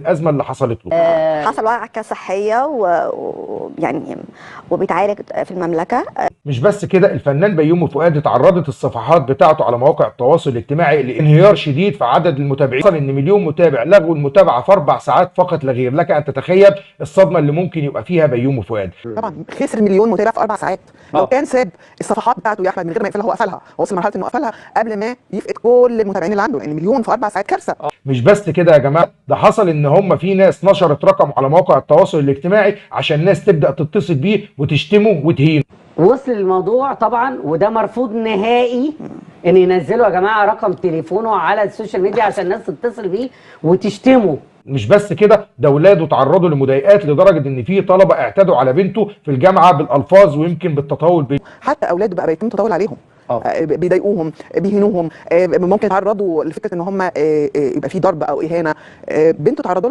الازمه اللي حصلت له. حصل وعكه صحيه ويعني وبيتعالج في المملكه. مش بس كده، الفنان بيومي فؤاد اتعرضت الصفحات بتاعته على مواقع التواصل الاجتماعي لانهيار شديد في عدد المتابعين، وصل ان مليون متابع لغوا المتابعه في 4 ساعات فقط لا غير. لك ان تتخيل الصدمه اللي ممكن يبقى فيها بيومي فؤاد. طبعا خسر مليون متابع في 4 ساعات. لو كان ساب الصفحات بتاعته يا احمد من غير ما يقفلها، هو قفلها، هو وصل لمرحله انه قفلها قبل ما يفقد كل المتابعين اللي عنده، لان مليون في 4 ساعات كارثه. مش بس كده يا جماعه، ده حصل ان هم في ناس نشرت رقم على مواقع التواصل الاجتماعي عشان الناس تبدا تتصل بيه وتشتمه وتهينه. وصل الموضوع طبعا، وده مرفوض نهائي ان ينزلوا يا جماعه رقم تليفونه على السوشيال ميديا عشان الناس تتصل بيه وتشتمه. مش بس كده، ده اولاده تعرضوا لمضايقات لدرجه ان في طلبه اعتدوا على بنته في الجامعه بالالفاظ ويمكن بالتطاول. حتى اولاده بقى بيتم تطاول عليهم، بيضايقوهم، بيهينوهم، ممكن يتعرضوا لفكره ان هم يبقى في ضرب او اهانه. بنته تعرضوا